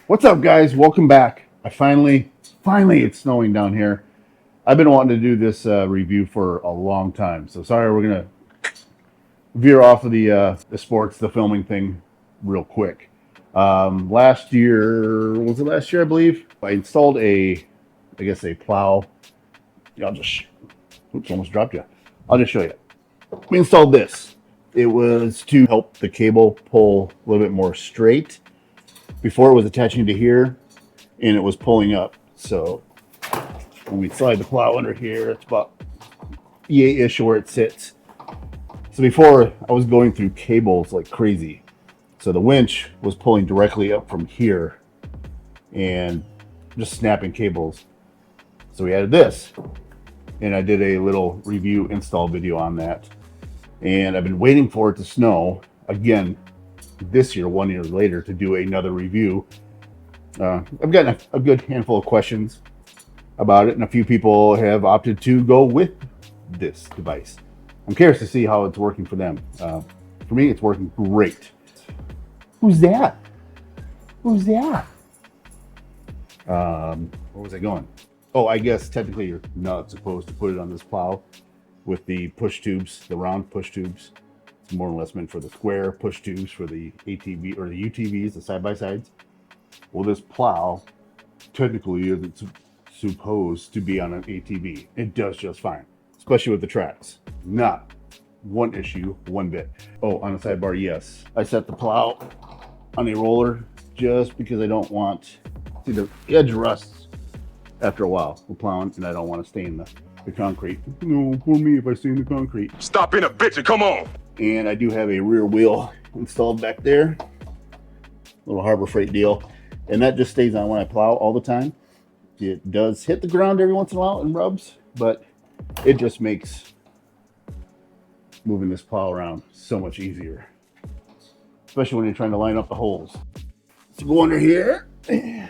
What's up, guys? Welcome back. Finally, it's snowing down here. I've been wanting to do this review for a long time. So sorry, we're gonna veer off of the sports, the filming thing, real quick. Last year, was it last year? I believe I installed a plow. I'll just, oops, almost dropped you. I'll just show you. We installed this. It was to help the cable pull a little bit more straight. Before it was attaching to here, and it was pulling up. So when we slide the plow under here, it's about yay-ish where it sits. So before, I was going through cables like crazy. So the winch was pulling directly up from here and just snapping cables. So we added this, and I did a little review install video on that. And I've been waiting for it to snow again this year, 1 year later, to do another review. I've gotten a good handful of questions about it, and a few people have opted to go with this device. I'm curious to see how it's working for them. For me, it's working great. Who's that? Who's that? Where was I going? Oh, I guess technically you're not supposed to put it on this plow with the push tubes, the round push tubes. It's more or less meant for the square push tubes for the ATV or the UTVs, the side-by-sides. Well, this plow technically isn't supposed to be on an ATV. It does just fine, especially with the tracks. Not one issue, one bit. Oh, on the sidebar, yes. I set the plow on a roller just because I don't want, see, the edge rusts after a while. We're plowing and I don't want to stain the concrete. No, poor me if I stain the concrete. Stop being a bitch and come on. And I do have a rear wheel installed back there. Little Harbor Freight deal. And that just stays on when I plow all the time. It does hit the ground every once in a while and rubs, but it just makes moving this plow around so much easier, especially when you're trying to line up the holes. So go under here, get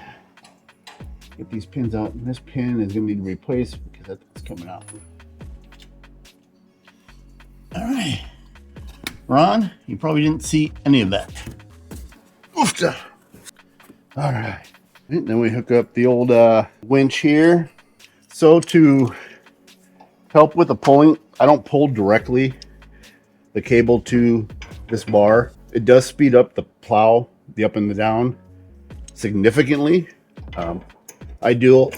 these pins out, and this pin is going to need to be replaced because that's coming out. All right, Ron, you probably didn't see any of that. Oofta. All right, and then we hook up the old winch here. So to help with the pulling, I don't pull directly the cable to this bar. It does speed up the plow, the up and the down, significantly. I do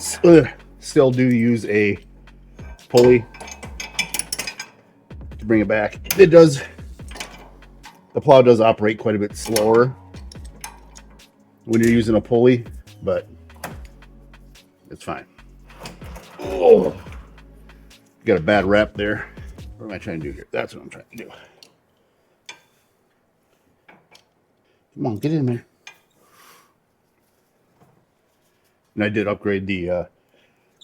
still do use a pulley to bring it back. It does, the plow does operate quite a bit slower when you're using a pulley, but it's fine. Oh, got a bad wrap there. What am I trying to do here? That's what I'm trying to do. Come on, get in there. And I did upgrade the a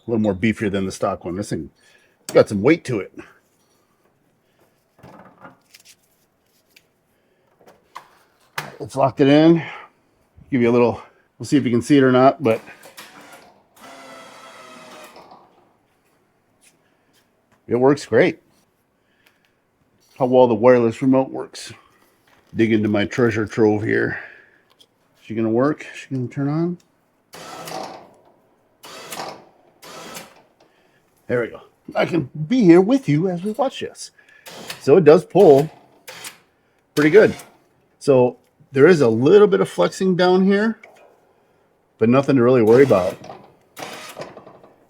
little more beefier than the stock one. This thing got some weight to it. Let's lock it in. Give you a little, we'll see if you can see it or not, but it works great. How well the wireless remote works. Dig into my treasure trove here. Is she gonna work? Is she gonna turn on? There we go. I can be here with you as we watch this. So it does pull pretty good. So there is a little bit of flexing down here, but nothing to really worry about.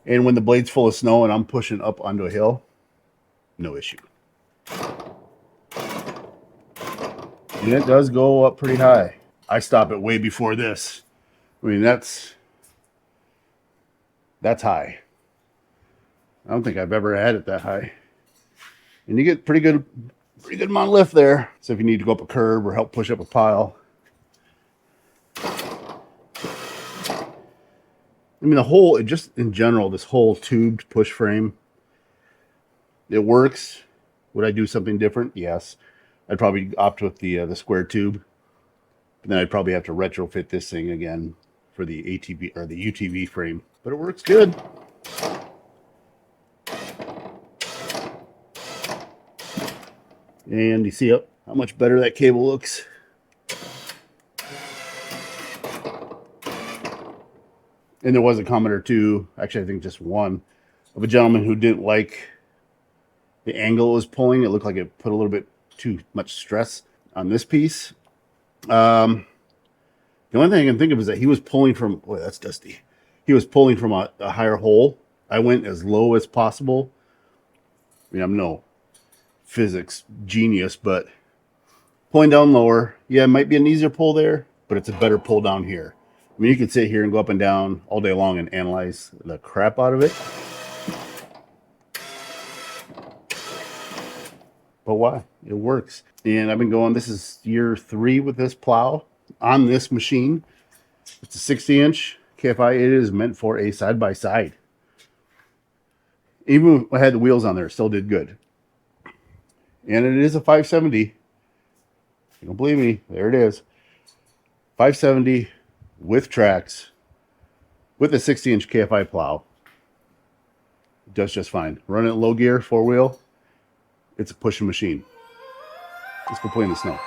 And when the blade's full of snow and I'm pushing up onto a hill, no issue. And it does go up pretty high. I stop it way before this. I mean, that's high. I don't think I've ever had it that high. And you get pretty good amount of lift there. So if you need to go up a curb or help push up a pile. I mean, the whole, it just in general, this whole tubed push frame, it works. Would I do something different? Yes. I'd probably opt with the square tube. And then I'd probably have to retrofit this thing again for the ATV or the UTV frame. But it works good. And you see how much better that cable looks. And there was a comment or two, actually I think just one, of a gentleman who didn't like the angle it was pulling. It looked like it put a little bit too much stress on this piece. The only thing I can think of is that he was pulling from, boy, that's dusty. He was pulling from a higher hole. I went as low as possible. I mean, I'm no physics genius, but pulling down lower, yeah, it might be an easier pull there, but it's a better pull down here. I mean, you can sit here and go up and down all day long and analyze the crap out of it. But why? It works. And I've been going, this is year 3 with this plow on this machine. It's a 60-inch Kfi. It is meant for a side-by-side. Even if I had the wheels on there, it still did good. And it is a 570. If you don't believe me, there it is. 570 with tracks, with a 60-inch Kfi plow. It does just fine. Run it low gear, 4-wheel. It's a pushing machine. Let's go play in the snow.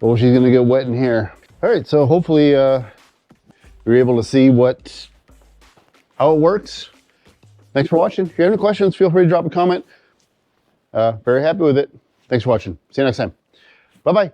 Oh, she's gonna get wet in here. All right, so hopefully you're able to see how it works. Thanks for watching. If you have any questions, feel free to drop a comment. Very happy with it. Thanks for watching. See you next time. Bye-bye.